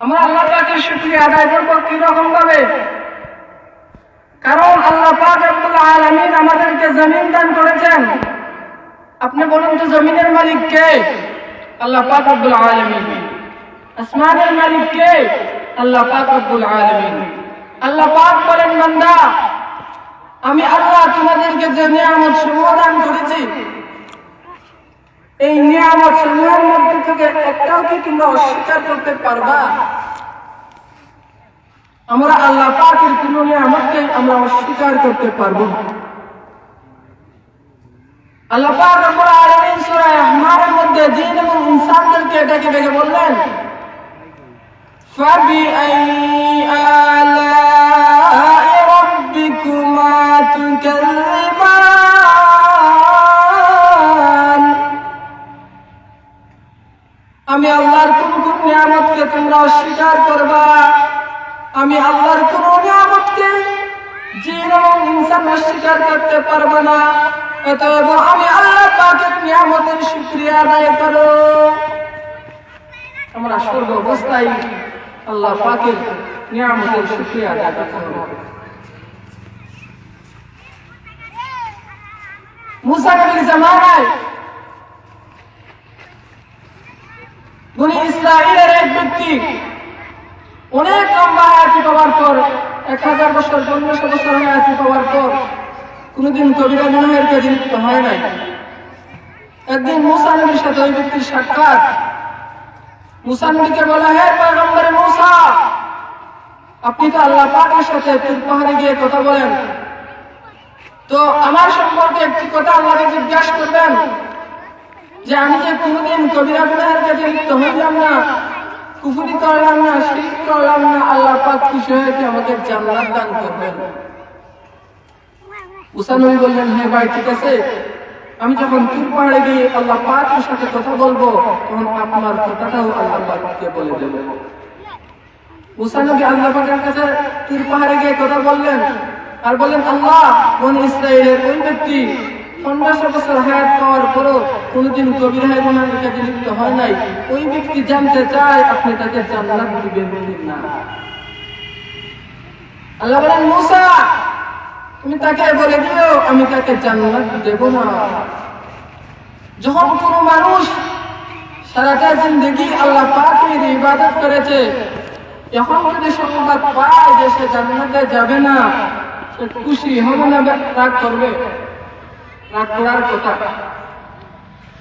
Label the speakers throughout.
Speaker 1: আমরা আল্লাহ পাকের শুকরিয়া আদায় করব কি রকম ভাবে? কারণ আল্লাহ পাক রব্বুল আলামিন আমাদেরকে জমিন দান করেছেন। আপনি বলুন তো জমিনের মালিক কে? আল্লাহ পাক রব্বুল আলামিন। আসমানের মালিক কে? আল্লাহ পাক রব্বুল আলামিন। আল্লাহ পাক বলেন, বান্দা আমি আল্লাহ তোমাদেরকে যে নিয়ামত সমূহ দান করেছি, এই নিয়ামত সমূহের মধ্যে থেকে একটাও কি তোমরা অস্বীকার করতে পারবা? আমরা আল্লাহ পাকের কোন নিয়ামতকে আমরা অস্বীকার করতে পারবো না। আল্লাহ পাক রব্বুল আলামিন সূরা আহমারের মধ্যে জিন এবং ইনসানদেরকে ডেকে ডেকে বললেন, ফাবিআইয়ি আলাই রাব্বিকুমা তুকাযযিবান। আমি আল্লাহর কোন কোন নিয়ামতকে তোমরা অস্বীকার করবা? আমি আল্লাহর কোন নিয়ামতকে জিন এবং ইনসান অস্বীকার করতে পারবে না। অতএব আমি আল্লাহ পাকের নিয়ামতের শুকরিয়া আদায় করো। আমরা সর্ব অবস্থায় আল্লাহ পাকের নিয়ামতের শুকরিয়া আদায় করব। মুসা নবীর জামানায় বনি ইসরাঈলের এক ব্যক্তি অনেক লম্বা হায়াতি পাওয়ার পর 1000 বছর 1500 বছর হায়াতি পাওয়ার পর কোনদিন কবিরা গুনাহের কাজে লিপ্ত হয় নাই। একদিন মুসা নবীর সাথে ওই ব্যক্তির সাক্ষাৎ। মুসা নবীকে বলা, হে পয়গম্বরে মুসা, আপনি তো আল্লাহ পাকের সাথে তুর পাহাড়ে গিয়ে কথা বলেন, তো আমার সম্পর্কে একটি কথা আল্লাহকে জিজ্ঞাসা করবেন যে আমি যে কোনদিন কবিরা গুনাহের কাজে লিপ্ত হইলাম না, কুফরি করলাম না, শিরক করলাম না, আল্লাহ পাক খুশি হয়ে কি আমাকে জান্নাত দান করবেন? মুসা নবী বললেন, হে ভাই ঠিক আছে, আমি যখন তুর পাহাড়ে গিয়ে আল্লাহ পাকের সাথে কথা বলবো তখন আপনার কথাটাও আল্লাহ পাককে বলে দেব। মুসা নবী আল্লাহ পাকের কাছে তুর পাহাড়ে গিয়ে কথা বললেন আর বললেন, আল্লাহ বনি ইসরাঈলের ওই ব্যক্তি 1500 বছর হায়াত পাওয়ার পরও কোনদিন কবিরা গুনাহের কাজে লিপ্ত হয় নাই, ওই ব্যক্তি জানতে চায় আপনি তাকে জান্নাত দিবেন না? আল্লাহ বলেন, মুসা তুমি তাকে বলে দিও আমি তাকে জান্নাত দেব না। যখন কোন মানুষ সারাটা জিন্দেগি আল্লাহ পাকের ইবাদত করেছে, এখন যদি সংবাদ পায় যে সে জান্নাতে যাবে না, সে খুশি হবে না রাগ করবে? রাগ করার কথা।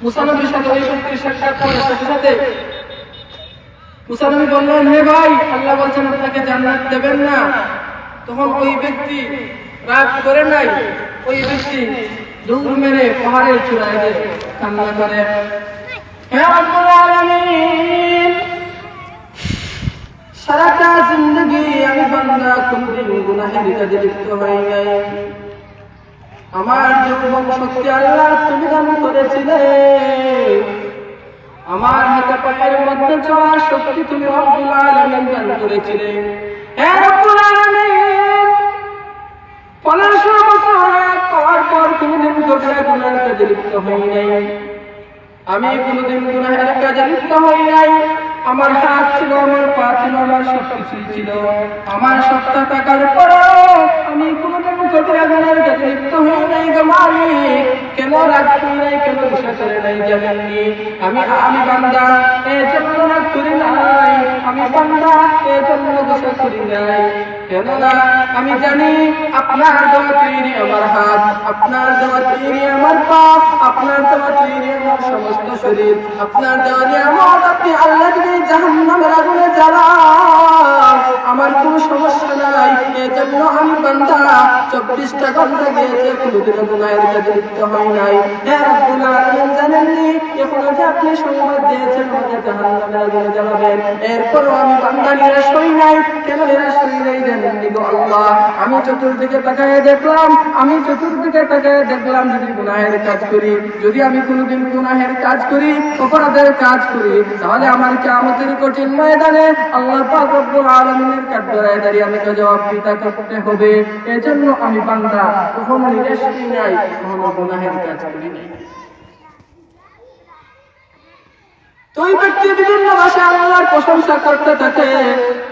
Speaker 1: মুসা নবীর সাথে ওই ব্যক্তির সাক্ষাৎ করার সাথে সাথে মুসা নবী বললেন, হে ভাই আল্লাহ বলছেন আপনাকে জান্নাত দেবেন না। তখন ওই ব্যক্তি রাগ করে নাই, ওই ব্যক্তি দৌড় মেরে পাহাড়ের চূড়ায় গিয়ে কান্না করে, হে রব্বুল আলামিন, সারাটা জিন্দেগি আমি বান্দা কোনদিন গুনাহের কাজে লিপ্ত হই নাই। আমার যৌবন শক্তি আল্লাহ তুমি দান করেছিলে, আমার হাতে পায়ের মধ্যে চলার শক্তি তুমি রব্বুল আলামিন দান করেছিলে। হে রব্বুল আলামিন, 1500 বছর হায়াত পাওয়ার পর কোনদিন কবিরা গুনাহের কাজে লিপ্ত হই নাই। আমি কোনদিন গুনাহের কাজে লিপ্ত হই নাই। আমার হাত ছিল, আমার পা ছিল, আমার সবকিছুই ছিল, আমার সবটা টাকার পরেও আমি কোনদিন কবিরা গুনাহের কাজে লিপ্ত হই নাই। গো মালিক, কেন রাগ করি নাই, কেন গুসা করে নাই জানেননি? আমি বান্দা এজন্য রাগ করি নাই, আমি বান্দা এজন্য গুসা করি নাই। কেননা আমি জানি আপনার দেওয়া তৈরি আমার হাত, আপনার দেওয়া তৈরি আমার পা, আপনার দেওয়া তৈরি আমার সমস্ত শরীর, আপনার দেওয়া নিয়ামত আপনি আল্লাহ যদি জাহান্নামের আগুনে জ্বালান আমার কোনো সমস্যা নাই। এজন্য আমি বান্দা 24টা ঘন্টা গিয়েছে কোনদিন গুনাহের কাজে লিপ্ত হই নাই। হে রব্বুল আলামিন, জানেননি এখনো যে আপনি সংবাদ দিয়েছেন আমাকে জাহান্নামের আগুনে জ্বালাবেন, এরপরও আমি বান্দা নিরাশ হই নাই। কেন নিরাশ হই নাই জানেননি গো আল্লাহ? আমি চতুর্দিকে তাকায় দেখলাম, যদি গুনাহের কাজ করি, যদি আমি কোনদিন গুনাহের কাজ করি, অপরাধের কাজ করি, তাহলে আমার কিয়ামতের কঠিন ময়দানে আল্লাহ পাক রব্বুল আলামিনের কাঠগড়ায় দাঁড়িয়ে আমাকে জবাবদিহিতা করতে হবে। এজন্য আমি বান্দা কখনো নিরাশ হই নাই, কখনো গুনাহের কাজ করি নাই। তো ওই ব্যক্তি বিভিন্ন ভাষায় আল্লাহর প্রশংসা করতে থাকে।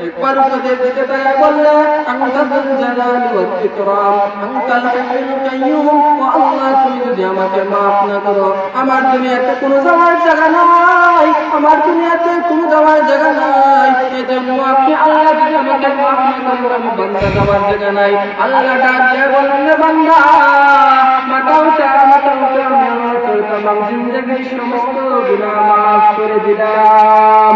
Speaker 1: একবার উপদেশ দিতে তারা বললে আনতা যুল জালালি ওয়াল ইকরাম আনতাল হাইয়ুল কাইয়্যুম, ও আল্লাহ তুমি যদি আমাকে মাফ না করো, আমার দুনিয়াতে কোনো যাওয়ার জায়গা নাই, আমার দুনিয়াতে কোনো যাওয়ার জায়গা নাই, এজন্য আপনি আল্লাহ যদি আমাকে মাফ না করেন আমি বান্দা যাওয়ার জায়গা নাই। আল্লাহ ডাক দিয়ে বললেন বান্দা মাতাউটা আমি আল্লাহ তোর तमाम জিন্দেগির সমস্ত গুনাহ মাফ করে দিলাম।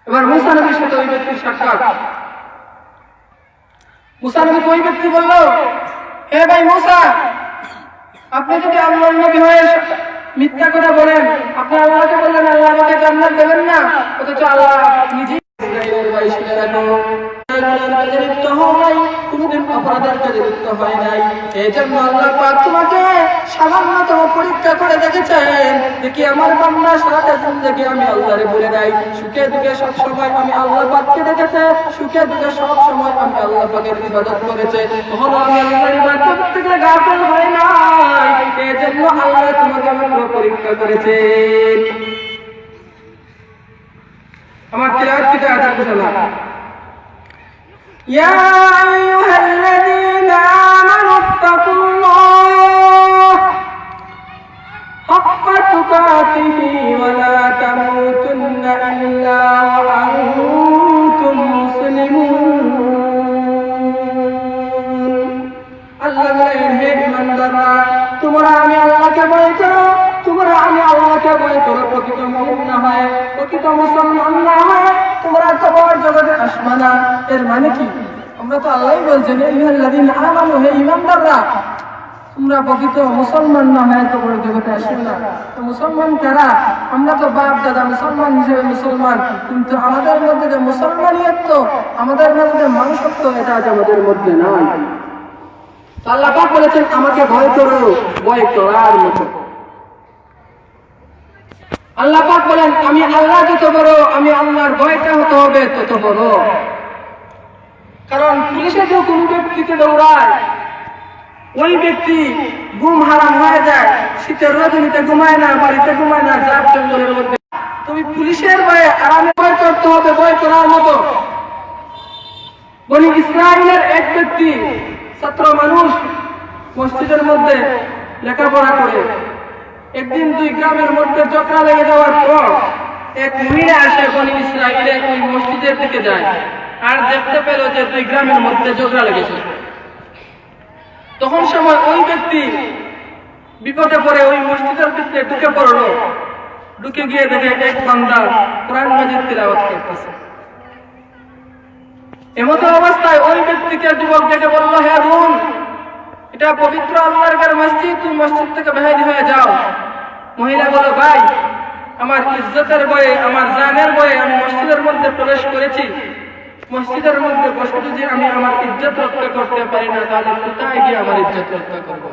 Speaker 1: এবার মুসা নবীর সাথে ওই ব্যক্তির সাক্ষাৎ। মুসা নবীকে ওই ব্যক্তি বলল, হে ভাই মুসা, আপনি যদি আল্লাহর নবী হয়ে মিথ্যা কথা বলেন, আপনি আল্লাহকে বললেন আল্লাহ আমাকে জান্নাত দেবেন না, অথচ আল্লাহ নিজেই ভাই শুনে রাখো কোনদিন অপরাধের কাজে লিপ্ত হয় নাই। এই জন্য আল্লাহ পাক তোমাকে সামান্যতম পরীক্ষা করে দেখেছেন, দেখি আমার বান্দা সারাটা জিন্দেগি আমি আল্লাহরে বলে নাই, সুখে দুঃখে সব সময় আমি আল্লাহ পাককে দেখেছে, সুখে দুঃখে সব সময় আমি আল্লাহ পাকের ইবাদত করেছে, কখনো আমি আল্লাহর ইবাদত থেকে গাফিল হয় নাই। এই জন্য আল্লাহ তোমাকে মাত্র পরীক্ষা করেছেন। আমার তিলাওয়াত কি আয়াত শোনা। يا أيها الذين آمنوا اتقوا الله حق تقاته ولا تموتن إلا وأنتم مسلمون। আল্লাহ বলেন হে ঈমানদাররা, তোমরা আমি আল্লাহকে ভয় করো, তোমরা আমি আল্লাহকে ভয় করো, প্রকৃত মুমিন না হয়, প্রকৃত মুসলমান না হয় তোমরা কবর জগতে আসবে না। এর মানে কি? আমরা তো আল্লাহই বলছেন আইয়ুহাল্লাযীনা আমানু, হে ঈমানদাররা তোমরা প্রকৃত মুসলমান না হয় কবর জগতে আসবে না। তো মুসলমান কারা? আমরা তো বাপ দাদা মুসলমান হিসেবে মুসলমান, কিন্তু আমাদের মধ্যে যে মুসলমানিয়ত, আমাদের মধ্যে যে মানুষত্ব, এটা আমাদের মধ্যে নাই। আল্লাহ পাক বলেছেন আমাকে ভয় করো, ভয় করার মতো। আল্লাহ পাক বলেন আমি আল্লাহ যত বড়, আমি আল্লাহর ভয়টা হতে হবে তত বড়। কারণ পুলিশে যে কোনো ব্যক্তিকে দৌড়ায়, ওই ব্যক্তি ঘুম হারাম হয়ে যায়, শীতের রজনীতে ঘুমায় না, বাড়িতে ঘুমায় না, জাপ জঙ্গলের মধ্যে। তুমি পুলিশের ভয়ে আরামে ভয় করতে হবে, ভয় করার মতো। বনি ইসরাইলের এক ব্যক্তি ছাত্র মানুষ মসজিদের মধ্যে লেখাপড়া করে, একদিন দুই গ্রামের মধ্যে ঝগড়া লেগে যাওয়ার পর এক মহিলা আসে বনি ইসরাইলের ওই মসজিদের দিকে যায়, আর দেখতে পেল যে দুই গ্রামের মধ্যে ঝগড়া লেগেছে। তখন সময় ওই ব্যক্তি বিপদে পড়ে ওই মসজিদের ভিতরে ঢুকে পড়লো, ঢুকে গিয়ে দেখে এক বান্দা কোরআন মাজিদ তিলাওয়াত করতেছে। এমত অবস্থায় ওই ব্যক্তিকে যুবক ডেকে বলল, হে বোন, এটা পবিত্র আল্লাহর ঘর মসজিদ, তুমি মসজিদ থেকে বের হয়ে যাও। মহিলা বলল, ভাই আমার ইজ্জতের ভয়ে, আমার জানের ভয়ে আমি মসজিদের মধ্যে প্রবেশ করেছি, মসজিদের মধ্যে বসে যদি আমি আমার ইজ্জত রক্ষা করতে পারি না, তাহলে কোথায় গিয়ে আমার ইজ্জত রক্ষা করবো?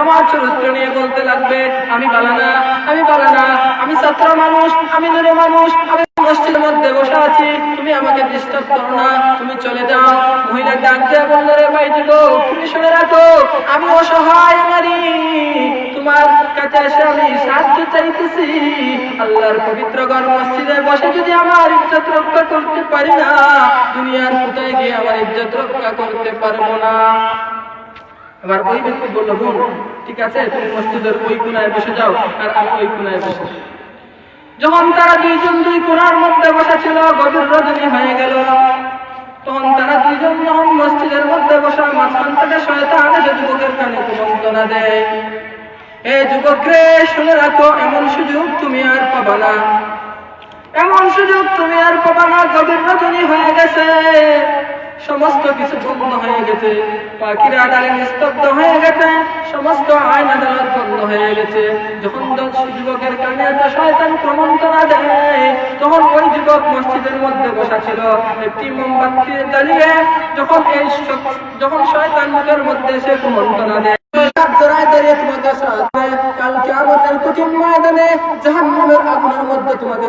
Speaker 1: আমার চরিত্র নিয়ে বলতে লাগবে আমি ভালো না, আমি ভালো না, আমি ছাত্র মানুষ, আমি নূরের মানুষ, আমি মসজিদের মধ্যে বসে আছি, তুমি আমাকে ডিস্টার্ব করো না, তুমি চলে যাও। মহিলা ডাক দিয়ে বলল, রে ভাই যুবক, তুমি শুনে রাখো, আমি অসহায় নারী, তোমার কাছে এসে আমি সাহায্য চাইতেছি। আল্লাহর পবিত্র ঘর মসজিদে বসে যদি আমার ইজ্জত রক্ষা করতে পারি না, দুনিয়ার কোথায় গিয়ে আমার ইজ্জত রক্ষা করতে পারবো না। এবার ওই ব্যক্তি বলল, বোন ঠিক আছে, তুমি মসজিদের ওই কোণায় বসে যাও, আর আমি ওই কোণায় বসে। যখন তারা দুইজন দুই কোণার মধ্যে বসা ছিল, গভীর রজনী হয়ে গেল, তখন তারা দুইজন যখন মসজিদের মধ্যে বসা, মাঝখান থেকে শয়তান এসে যুবকের কানে কুমন্ত্রণা দেয়, এ যুবক রে, শুনে রাখো, এমন সুযোগ তুমি আর পাবা না, এমন সুযোগ তুমি আর পাবা না। গভীর রজনী হয়ে গেছে, সমস্ত কিছু বন্ধ হয়ে গেছে, পাখিরা ডালে নিস্তব্ধ হয়ে গেছে, সমস্ত আইন আদালত বন্ধ হয়ে গেছে। যখন যুবকের কানে শয়তান প্রমন্ত্রণা দেয়, তখন ওই যুবক মসজিদের মধ্যে বসা ছিল, একটি মোমবাতি জ্বালিয়ে যখন শয়তান মুখের মধ্যে সে প্রমন্ত্রণা দেয়, কাল কিয়ামতের কঠিন ময়দানে জাহান্নামের আগুনের মধ্যে তোমাকে